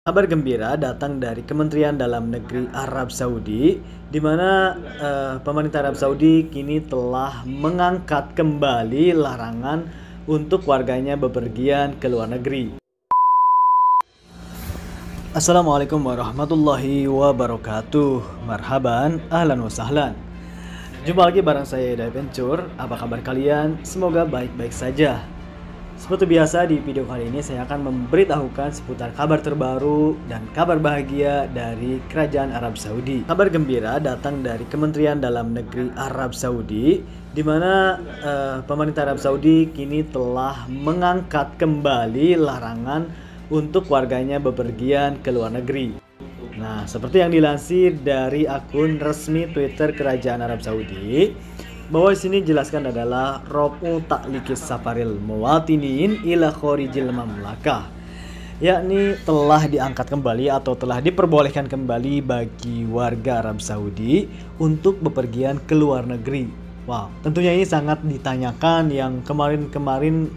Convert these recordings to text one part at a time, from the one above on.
Kabar gembira datang dari Kementerian Dalam Negeri Arab Saudi, di mana pemerintah Arab Saudi kini telah mengangkat kembali larangan untuk warganya bepergian ke luar negeri. Assalamualaikum warahmatullahi wabarakatuh. Marhaban, ahlan wa sahlan. Jumpa lagi bareng saya Dai Pencur. Apa kabar kalian? Semoga baik-baik saja. Seperti biasa di video kali ini saya akan memberitahukan seputar kabar terbaru dan kabar bahagia dari Kerajaan Arab Saudi. Kabar gembira datang dari Kementerian Dalam Negeri Arab Saudi, di mana pemerintah Arab Saudi kini telah mengangkat kembali larangan untuk warganya bepergian ke luar negeri. Nah, seperti yang dilansir dari akun resmi Twitter Kerajaan Arab Saudi, bahwa di sini jelaskan adalah Robu Taklikis Safaril Muwatinin ila Khorijil Mamlakah, yakni telah diangkat kembali atau telah diperbolehkan kembali bagi warga Arab Saudi untuk bepergian ke luar negeri. Wow, tentunya ini sangat ditanyakan, yang kemarin-kemarin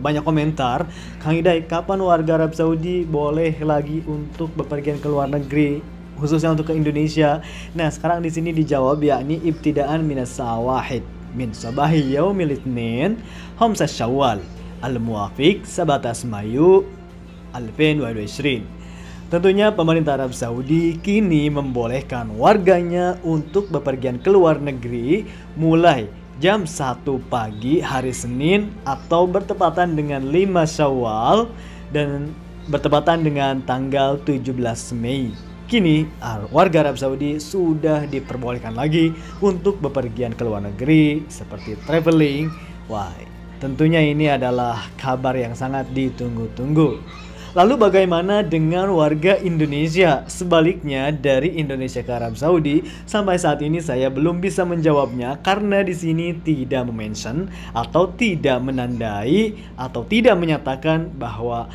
banyak komentar, Kang Idai, kapan warga Arab Saudi boleh lagi untuk bepergian ke luar negeri, khususnya untuk ke Indonesia? Nah, sekarang di sini dijawab, yakni ibtidaan minas sawahid min sabahi yaumil itsnin khamsa Syawal al-muwafiq 17 Mayu 2022. Tentunya pemerintah Arab Saudi kini membolehkan warganya untuk bepergian ke luar negeri mulai jam 1 pagi hari Senin atau bertepatan dengan 5 Syawal dan bertepatan dengan tanggal 17 Mei. Kini warga Arab Saudi sudah diperbolehkan lagi untuk bepergian ke luar negeri seperti traveling. Wah, tentunya ini adalah kabar yang sangat ditunggu-tunggu. Lalu bagaimana dengan warga Indonesia? Sebaliknya, dari Indonesia ke Arab Saudi, sampai saat ini saya belum bisa menjawabnya karena di sini tidak mention atau tidak menandai atau tidak menyatakan bahwa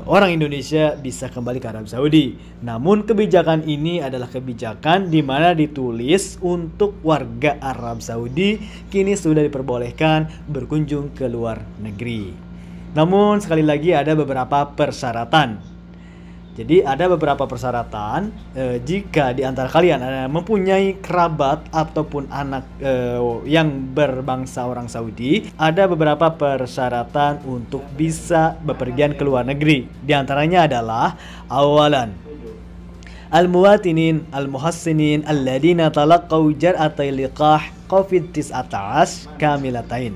orang Indonesia bisa kembali ke Arab Saudi. Namun kebijakan ini adalah kebijakan di mana ditulis untuk warga Arab Saudi kini sudah diperbolehkan berkunjung ke luar negeri. Namun sekali lagi ada beberapa persyaratan. Jadi ada beberapa persyaratan jika di antara kalian ada mempunyai kerabat ataupun anak yang berbangsa orang Saudi, ada beberapa persyaratan untuk bisa bepergian ke luar negeri. Di antaranya adalah awalan, al-muwatinin al-muhassinin alladina talaqqaw jar'atay liqah COVID-19 kamilatain.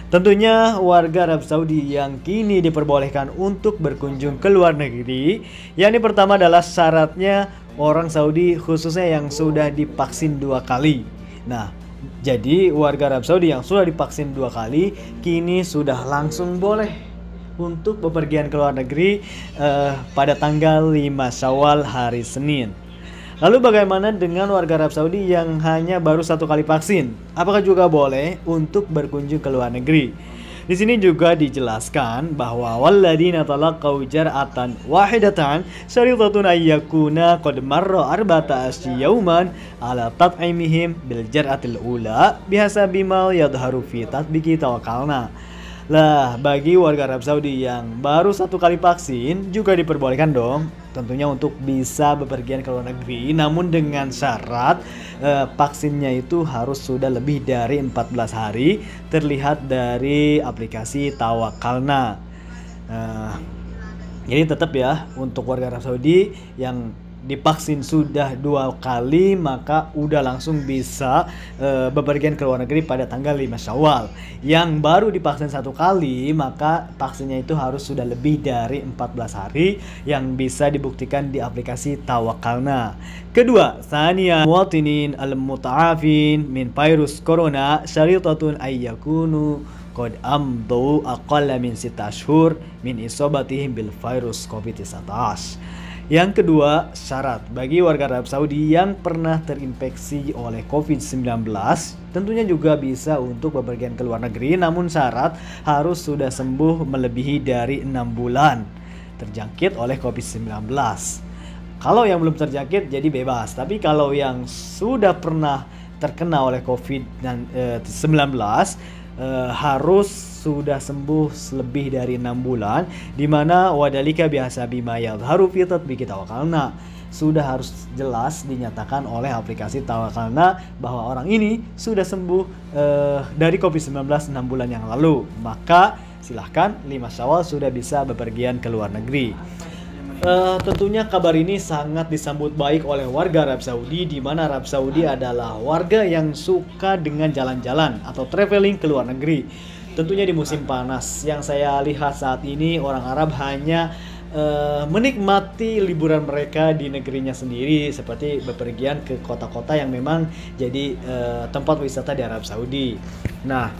Tentunya warga Arab Saudi yang kini diperbolehkan untuk berkunjung ke luar negeri, yakni pertama adalah syaratnya orang Saudi khususnya yang sudah divaksin 2 kali. Nah, jadi warga Arab Saudi yang sudah divaksin 2 kali kini sudah langsung boleh untuk bepergian ke luar negeri pada tanggal 5 Syawal hari Senin. Lalu bagaimana dengan warga Arab Saudi yang hanya baru 1 kali vaksin? Apakah juga boleh untuk berkunjung ke luar negeri? Di sini juga dijelaskan bahwa walladina talaqqaw jar'atan wahidatan syaritatun ayyakuna qad marra arba'ata yauman ala tat'imihim bil jar'atil ula bihasabi ma yadhharu fi tatbiqi tawakkalna. Lah, bagi warga Arab Saudi yang baru 1 kali vaksin juga diperbolehkan dong, tentunya untuk bisa bepergian ke luar negeri, namun dengan syarat vaksinnya itu harus sudah lebih dari 14 hari, terlihat dari aplikasi Tawakkalna. Jadi tetap ya, untuk warga Arab Saudi yang divaksin sudah 2 kali maka udah langsung bisa bepergian ke luar negeri pada tanggal 5 Syawal. Yang baru divaksin 1 kali maka vaksinnya itu harus sudah lebih dari 14 hari, yang bisa dibuktikan di aplikasi Tawakkalna. Kedua, thaniya muwatinin al-muta'afin min virus corona syaritatun ayyakunu qad amdu aqalla min 6 ashhur min isobatihim bil virus COVID-19. Yang kedua, syarat bagi warga Arab Saudi yang pernah terinfeksi oleh COVID-19 tentunya juga bisa untuk bepergian ke luar negeri, namun syarat harus sudah sembuh melebihi dari 6 bulan terjangkit oleh COVID-19. Kalau yang belum terjangkit jadi bebas, tapi kalau yang sudah pernah terkena oleh COVID-19 harus sudah sembuh lebih dari 6 bulan, di mana wadalika biasa bima yadharu fi tatbiqi tawakkalna. Sudah harus jelas dinyatakan oleh aplikasi Tawakkalna bahwa orang ini sudah sembuh dari COVID-19 6 bulan yang lalu. Maka silahkan 5 Syawal sudah bisa bepergian ke luar negeri. Tentunya kabar ini sangat disambut baik oleh warga Arab Saudi, di mana Arab Saudi adalah warga yang suka dengan jalan-jalan atau traveling ke luar negeri. Tentunya di musim panas, yang saya lihat saat ini orang Arab hanya menikmati liburan mereka di negerinya sendiri, seperti bepergian ke kota-kota yang memang jadi tempat wisata di Arab Saudi. Nah,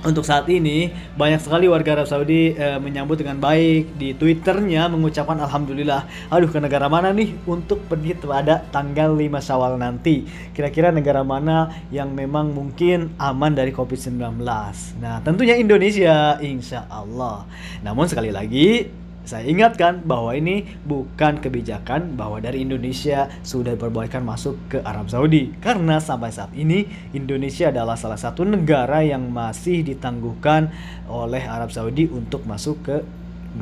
untuk saat ini banyak sekali warga Arab Saudi menyambut dengan baik, di Twitternya mengucapkan alhamdulillah. Aduh, ke negara mana nih untuk pergi pada tanggal 5 Syawal nanti? Kira-kira negara mana yang memang mungkin aman dari COVID-19? Nah, tentunya Indonesia, insya Allah. Namun sekali lagi saya ingatkan bahwa ini bukan kebijakan bahwa dari Indonesia sudah diperbolehkan masuk ke Arab Saudi. Karena sampai saat ini Indonesia adalah salah satu negara yang masih ditangguhkan oleh Arab Saudi untuk masuk ke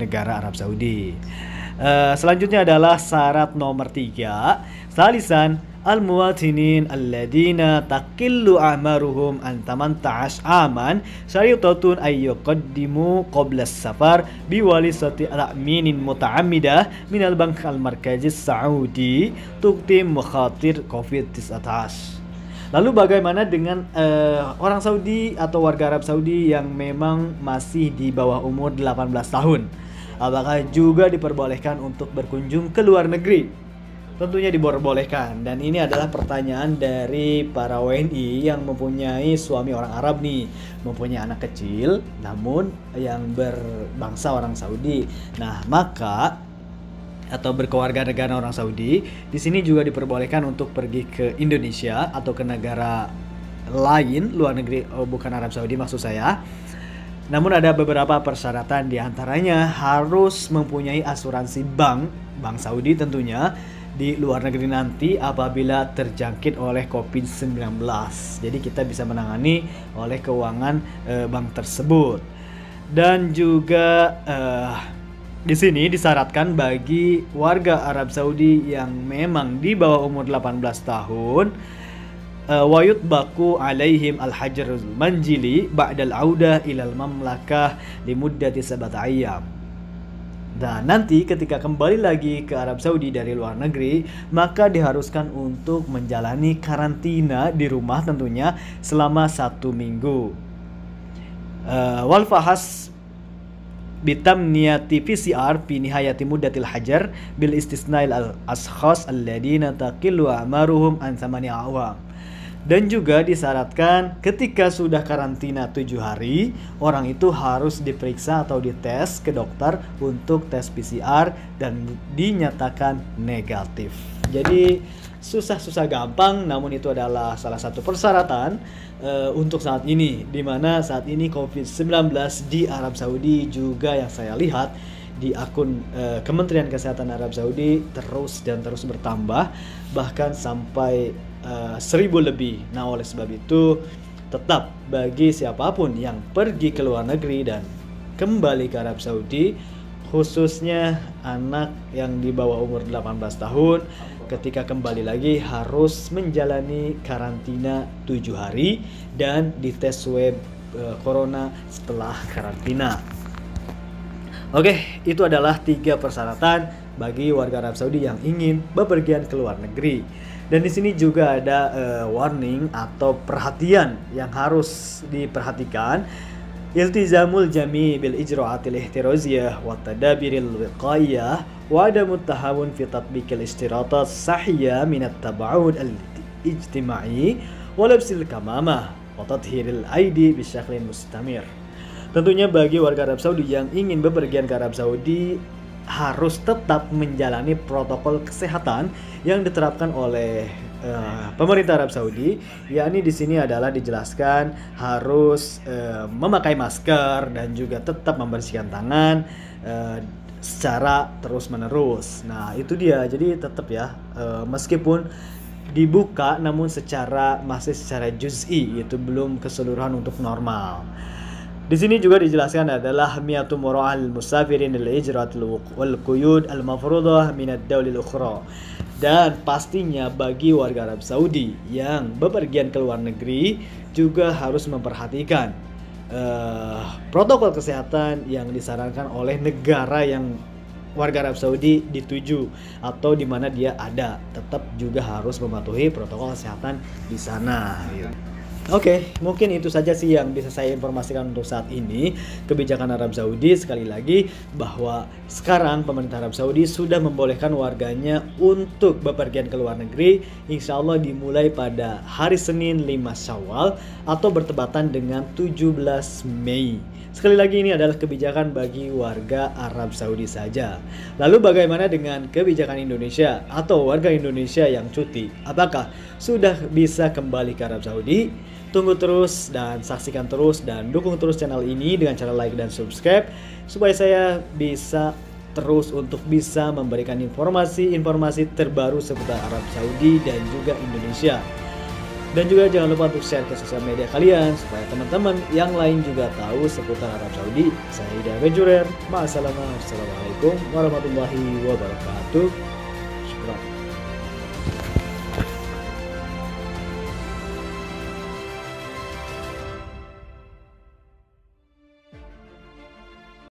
negara Arab Saudi. Selanjutnya adalah syarat nomor 3. Salisan al-muwatinin alladina taqillu a'maruhum an 18 aman syaritatun ay yuqaddimu qabla as-safar biwalisati al-aminin muta'ammidah min al-bank al-markazi saudi tuqtim mukhatir COVID-19. Lalu bagaimana dengan orang Saudi atau warga Arab Saudi yang memang masih di bawah umur 18 tahun? Apakah juga diperbolehkan untuk berkunjung ke luar negeri? Tentunya diperbolehkan, dan ini adalah pertanyaan dari para WNI yang mempunyai suami orang Arab nih, mempunyai anak kecil namun yang berbangsa orang Saudi. Nah, maka atau berkewarganegaraan orang Saudi, di sini juga diperbolehkan untuk pergi ke Indonesia atau ke negara lain luar negeri, bukan Arab Saudi maksud saya. Namun ada beberapa persyaratan, diantaranya harus mempunyai asuransi bank Saudi tentunya di luar negeri nanti apabila terjangkit oleh COVID-19. Jadi kita bisa menangani oleh keuangan bank tersebut. Dan juga di sini disyaratkan bagi warga Arab Saudi yang memang di bawah umur 18 tahun wa yutbaqu alaihim al-hajrul manjili ba'dal audah ilal mamlakah limuddati 7 ayyam. Dan nanti ketika kembali lagi ke Arab Saudi dari luar negeri, maka diharuskan untuk menjalani karantina di rumah tentunya selama 1 minggu. Wal fahas bitamniyati PCR fi nihayati muddatil hajar bil istisnail al ashkhas alladina taqillu a'maruhum an 8 awam. Dan juga disyaratkan ketika sudah karantina 7 hari, orang itu harus diperiksa atau dites ke dokter untuk tes PCR dan dinyatakan negatif. Jadi susah-susah gampang, namun itu adalah salah satu persyaratan untuk saat ini, di mana saat ini COVID-19 di Arab Saudi juga yang saya lihat di akun Kementerian Kesehatan Arab Saudi terus bertambah, bahkan sampai 1000 lebih. Nah, oleh sebab itu tetap bagi siapapun yang pergi ke luar negeri dan kembali ke Arab Saudi, khususnya anak yang di bawah umur 18 tahun, ketika kembali lagi harus menjalani karantina 7 hari dan dites swab corona setelah karantina. Oke, itu adalah 3 persyaratan bagi warga Arab Saudi yang ingin bepergian ke luar negeri. Dan di sini juga ada warning atau perhatian yang harus diperhatikan. Iltizamul jami' bil ijra'atil ihtiraziyah wa tadabiril wiqaiyah wa adamut tahawun fi tatbiqil istiratat sahiyah min at-taba'ud al-ijtima'i wa labsil kamamah wa tathhiril aidi bisyaklin mustamir. Tentunya bagi warga Arab Saudi yang ingin bepergian ke Arab Saudi harus tetap menjalani protokol kesehatan yang diterapkan oleh pemerintah Arab Saudi, yakni di sini adalah dijelaskan harus memakai masker dan juga tetap membersihkan tangan secara terus-menerus. Nah, itu dia. Jadi tetap ya, meskipun dibuka namun masih secara juz'i, yaitu belum keseluruhan untuk normal. Di sini juga dijelaskan adalah miyatu mura'al musafirin lil ijrat wal quyud al mafruḍah min ad-dawlil ukhra. Dan pastinya bagi warga Arab Saudi yang bepergian ke luar negeri juga harus memperhatikan protokol kesehatan yang disarankan oleh negara yang warga Arab Saudi dituju atau di mana dia ada. Tetap juga harus mematuhi protokol kesehatan di sana. Oke, mungkin itu saja sih yang bisa saya informasikan untuk saat ini. Kebijakan Arab Saudi, sekali lagi bahwa sekarang pemerintah Arab Saudi sudah membolehkan warganya untuk bepergian ke luar negeri, insya Allah dimulai pada hari Senin 5 Syawal atau bertepatan dengan 17 Mei. Sekali lagi ini adalah kebijakan bagi warga Arab Saudi saja. Lalu bagaimana dengan kebijakan Indonesia atau warga Indonesia yang cuti? Apakah sudah bisa kembali ke Arab Saudi? Tunggu terus dan saksikan terus dan dukung terus channel ini dengan cara like dan subscribe supaya saya bisa terus untuk bisa memberikan informasi-informasi terbaru seputar Arab Saudi dan juga Indonesia. Dan juga jangan lupa untuk share ke sosial media kalian supaya teman-teman yang lain juga tahu seputar Arab Saudi. Saya Ida Adventurer. Assalamualaikum warahmatullahi wabarakatuh.